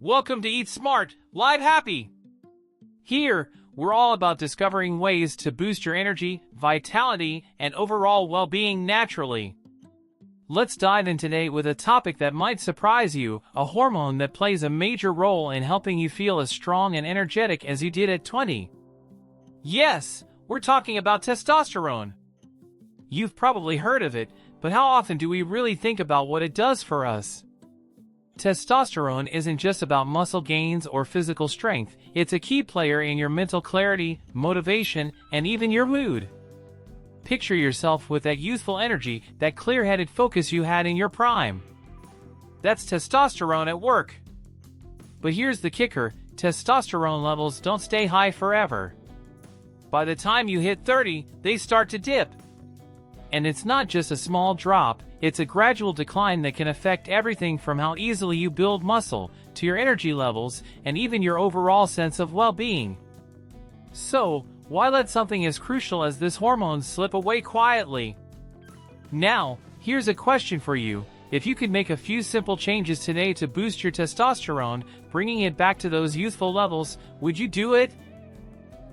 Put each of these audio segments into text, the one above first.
Welcome to Eat Smart, Live Happy! Here, we're all about discovering ways to boost your energy, vitality, and overall well-being naturally. Let's dive in today with a topic that might surprise you, a hormone that plays a major role in helping you feel as strong and energetic as you did at 20. Yes, we're talking about testosterone. You've probably heard of it, but how often do we really think about what it does for us? Testosterone isn't just about muscle gains or physical strength, it's a key player in your mental clarity, motivation, and even your mood. Picture yourself with that youthful energy, that clear-headed focus you had in your prime. That's testosterone at work. But here's the kicker, testosterone levels don't stay high forever. By the time you hit 30, they start to dip. And it's not just a small drop, it's a gradual decline that can affect everything from how easily you build muscle, to your energy levels, and even your overall sense of well-being. So, why let something as crucial as this hormone slip away quietly? Now, here's a question for you. If you could make a few simple changes today to boost your testosterone, bringing it back to those youthful levels, would you do it?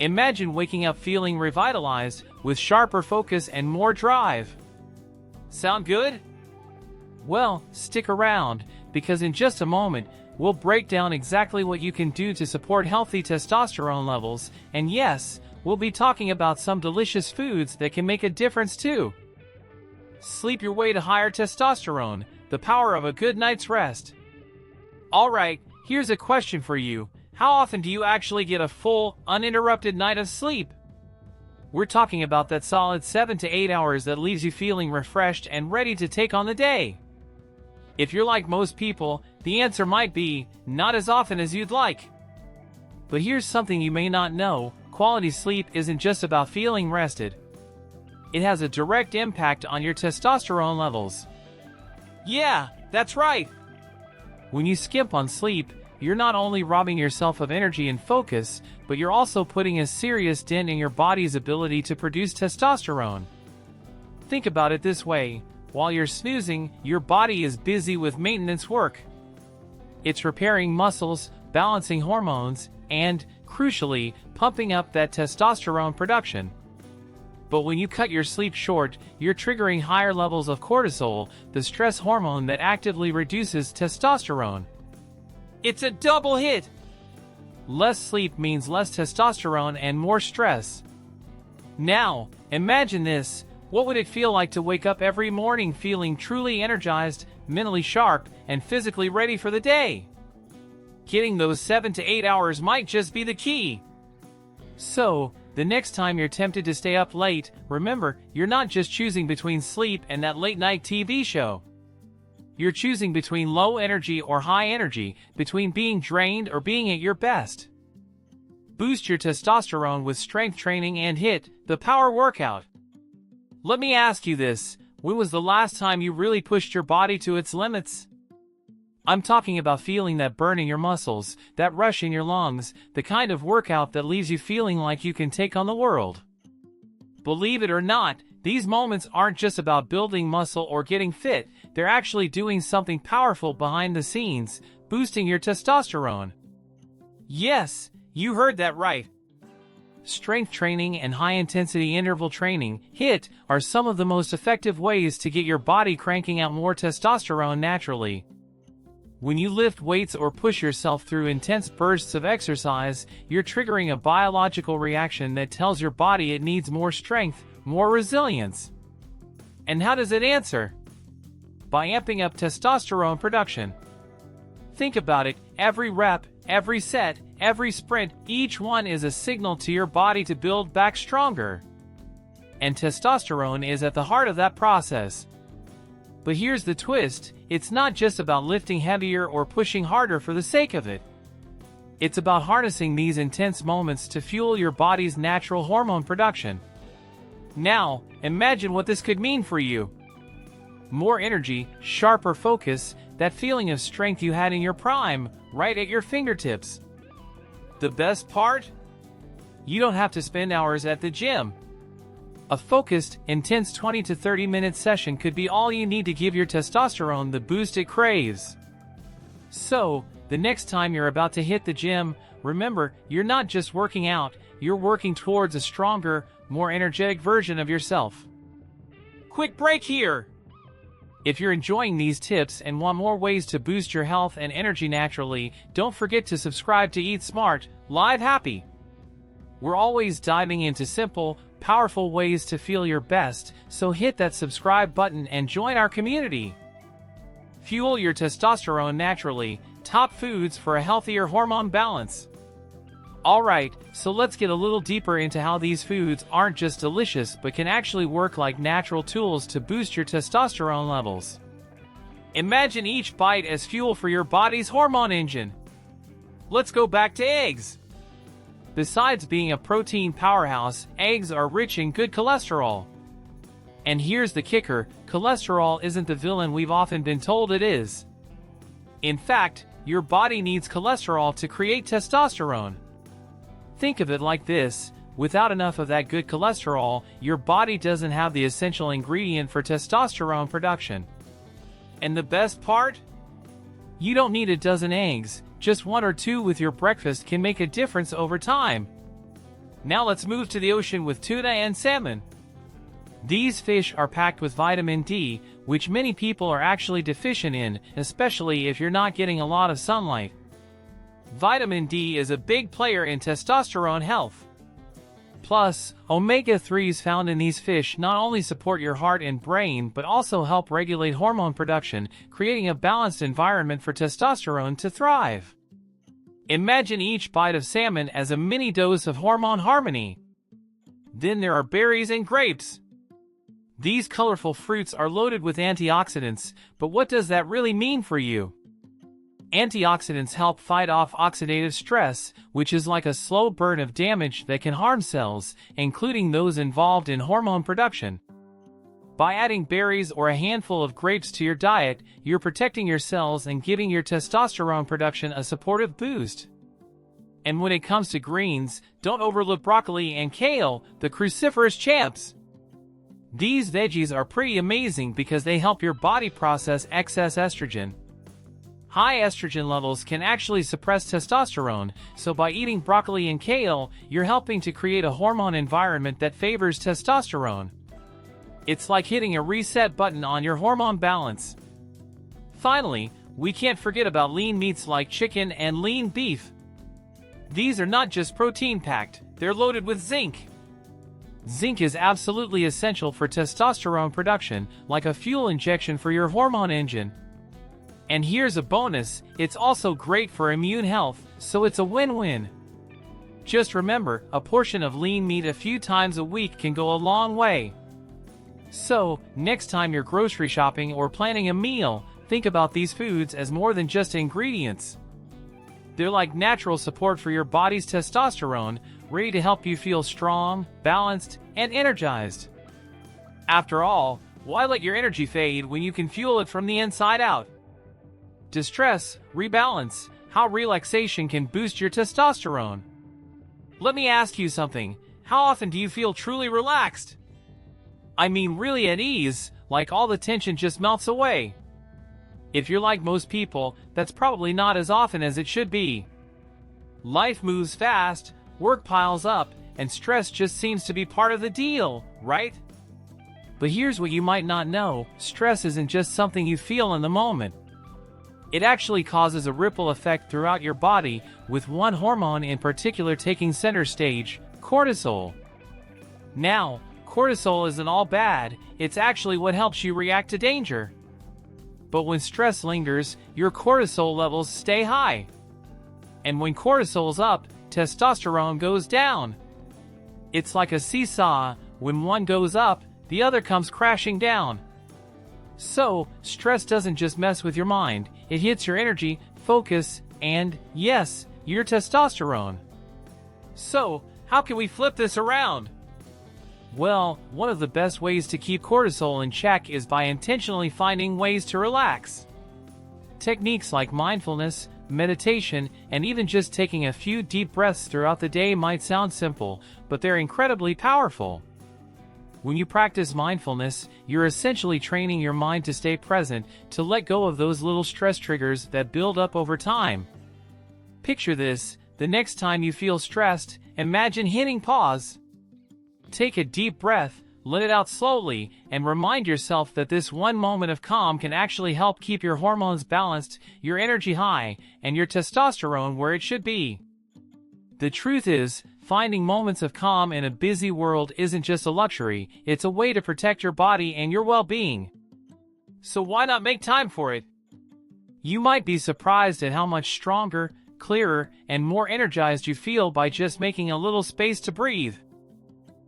Imagine waking up feeling revitalized, with sharper focus and more drive. Sound good? Well, stick around, because in just a moment, we'll break down exactly what you can do to support healthy testosterone levels, and yes, we'll be talking about some delicious foods that can make a difference too. Sleep your way to higher testosterone, the power of a good night's rest. Alright, here's a question for you. How often do you actually get a full, uninterrupted night of sleep? We're talking about that solid 7 to 8 hours that leaves you feeling refreshed and ready to take on the day. If you're like most people, the answer might be, not as often as you'd like. But here's something you may not know, quality sleep isn't just about feeling rested. It has a direct impact on your testosterone levels. Yeah, that's right. When you skimp on sleep, you're not only robbing yourself of energy and focus, but you're also putting a serious dent in your body's ability to produce testosterone. Think about it this way, while you're snoozing, your body is busy with maintenance work. It's repairing muscles, balancing hormones, and, crucially, pumping up that testosterone production. But when you cut your sleep short, you're triggering higher levels of cortisol, the stress hormone that actively reduces testosterone. It's a double hit! Less sleep means less testosterone and more stress. Now, imagine this. What would it feel like to wake up every morning feeling truly energized, mentally sharp, and physically ready for the day? Getting those 7 to 8 hours might just be the key. So, the next time you're tempted to stay up late, remember, you're not just choosing between sleep and that late-night TV show. You're choosing between low energy or high energy, between being drained or being at your best. Boost your testosterone with strength training and HIIT, the power workout. Let me ask you this, when was the last time you really pushed your body to its limits? I'm talking about feeling that burn in your muscles, that rush in your lungs, the kind of workout that leaves you feeling like you can take on the world. Believe it or not, these moments aren't just about building muscle or getting fit, they're actually doing something powerful behind the scenes, boosting your testosterone. Yes, you heard that right. Strength training and high-intensity interval training, HIIT, are some of the most effective ways to get your body cranking out more testosterone naturally. When you lift weights or push yourself through intense bursts of exercise, you're triggering a biological reaction that tells your body it needs more strength, more resilience. And how does it answer? By amping up testosterone production. Think about it, every rep, every set, every sprint, each one is a signal to your body to build back stronger. And testosterone is at the heart of that process. But here's the twist, it's not just about lifting heavier or pushing harder for the sake of it. It's about harnessing these intense moments to fuel your body's natural hormone production. Now, imagine what this could mean for you. More energy, sharper focus, that feeling of strength you had in your prime, right at your fingertips. The best part? You don't have to spend hours at the gym. A focused, intense 20 to 30 minute session could be all you need to give your testosterone the boost it craves. So, the next time you're about to hit the gym, remember, you're not just working out, you're working towards a stronger, more energetic version of yourself. Quick break here! If you're enjoying these tips and want more ways to boost your health and energy naturally, don't forget to subscribe to Eat Smart, Live Happy. We're always diving into simple, powerful ways to feel your best, so hit that subscribe button and join our community. Fuel your testosterone naturally, top foods for a healthier hormone balance. Alright, so let's get a little deeper into how these foods aren't just delicious but can actually work like natural tools to boost your testosterone levels. Imagine each bite as fuel for your body's hormone engine. Let's go back to eggs. Besides being a protein powerhouse, eggs are rich in good cholesterol. And here's the kicker, cholesterol isn't the villain we've often been told it is. In fact, your body needs cholesterol to create testosterone. Think of it like this, without enough of that good cholesterol, your body doesn't have the essential ingredient for testosterone production. And the best part? You don't need a dozen eggs, just 1 or 2 with your breakfast can make a difference over time. Now let's move to the ocean with tuna and salmon. These fish are packed with vitamin D, which many people are actually deficient in, especially if you're not getting a lot of sunlight. Vitamin D is a big player in testosterone health. Plus, omega-3s found in these fish not only support your heart and brain but also help regulate hormone production, creating a balanced environment for testosterone to thrive. Imagine each bite of salmon as a mini dose of hormone harmony. Then there are berries and grapes. These colorful fruits are loaded with antioxidants, but what does that really mean for you? Antioxidants help fight off oxidative stress, which is like a slow burn of damage that can harm cells, including those involved in hormone production. By adding berries or a handful of grapes to your diet, you're protecting your cells and giving your testosterone production a supportive boost. And when it comes to greens, don't overlook broccoli and kale, the cruciferous champs. These veggies are pretty amazing because they help your body process excess estrogen. High estrogen levels can actually suppress testosterone, so by eating broccoli and kale, you're helping to create a hormone environment that favors testosterone. It's like hitting a reset button on your hormone balance. Finally, we can't forget about lean meats like chicken and lean beef. These are not just protein-packed, they're loaded with zinc. Zinc is absolutely essential for testosterone production, like a fuel injection for your hormone engine. And here's a bonus, it's also great for immune health, so it's a win-win. Just remember, a portion of lean meat a few times a week can go a long way. So, next time you're grocery shopping or planning a meal, think about these foods as more than just ingredients. They're like natural support for your body's testosterone, ready to help you feel strong, balanced, and energized. After all, why let your energy fade when you can fuel it from the inside out? Distress, rebalance, how relaxation can boost your testosterone. Let me ask you something, how often do you feel truly relaxed? I mean really at ease, like all the tension just melts away. If you're like most people, that's probably not as often as it should be. Life moves fast, work piles up, and stress just seems to be part of the deal, right? But here's what you might not know, stress isn't just something you feel in the moment. It actually causes a ripple effect throughout your body, with one hormone in particular taking center stage, cortisol. Now, cortisol isn't all bad, it's actually what helps you react to danger. But when stress lingers, your cortisol levels stay high. And when cortisol's up, testosterone goes down. It's like a seesaw, when one goes up, the other comes crashing down. So, stress doesn't just mess with your mind, it hits your energy, focus, and, yes, your testosterone. So, how can we flip this around? Well, one of the best ways to keep cortisol in check is by intentionally finding ways to relax. Techniques like mindfulness, meditation, and even just taking a few deep breaths throughout the day might sound simple, but they're incredibly powerful. When you practice mindfulness, you're essentially training your mind to stay present, to let go of those little stress triggers that build up over time. Picture this: the next time you feel stressed, imagine hitting pause. Take a deep breath, let it out slowly, and remind yourself that this one moment of calm can actually help keep your hormones balanced, your energy high, and your testosterone where it should be. The truth is, finding moments of calm in a busy world isn't just a luxury, it's a way to protect your body and your well-being. So why not make time for it? You might be surprised at how much stronger, clearer, and more energized you feel by just making a little space to breathe.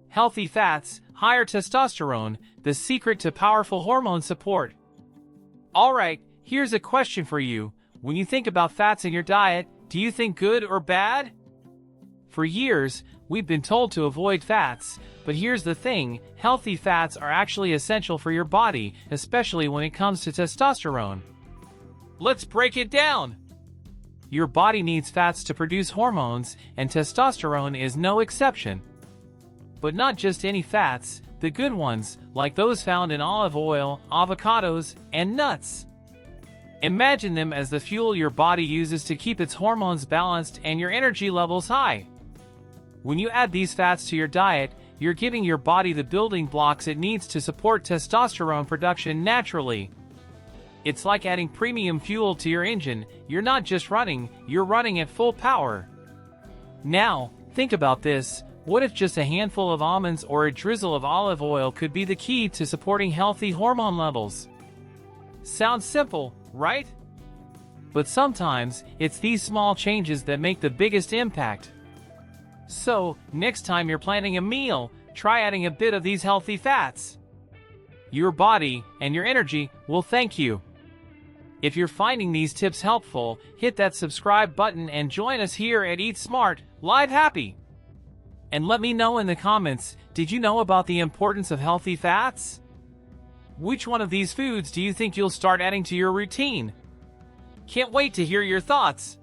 Healthy fats, higher testosterone, the secret to powerful hormone support. Alright, here's a question for you. When you think about fats in your diet, do you think good or bad? For years, we've been told to avoid fats, but here's the thing: healthy fats are actually essential for your body, especially when it comes to testosterone. Let's break it down! Your body needs fats to produce hormones, and testosterone is no exception. But not just any fats, the good ones, like those found in olive oil, avocados, and nuts. Imagine them as the fuel your body uses to keep its hormones balanced and your energy levels high. When you add these fats to your diet, you're giving your body the building blocks it needs to support testosterone production naturally. It's like adding premium fuel to your engine. You're not just running, you're running at full power. Now, think about this. What if just a handful of almonds or a drizzle of olive oil could be the key to supporting healthy hormone levels? Sounds simple, right? But sometimes, it's these small changes that make the biggest impact. So, next time you're planning a meal, try adding a bit of these healthy fats. Your body and your energy will thank you. If you're finding these tips helpful, hit that subscribe button and join us here at Eat Smart, Live Happy. And let me know in the comments, did you know about the importance of healthy fats? Which one of these foods do you think you'll start adding to your routine? Can't wait to hear your thoughts.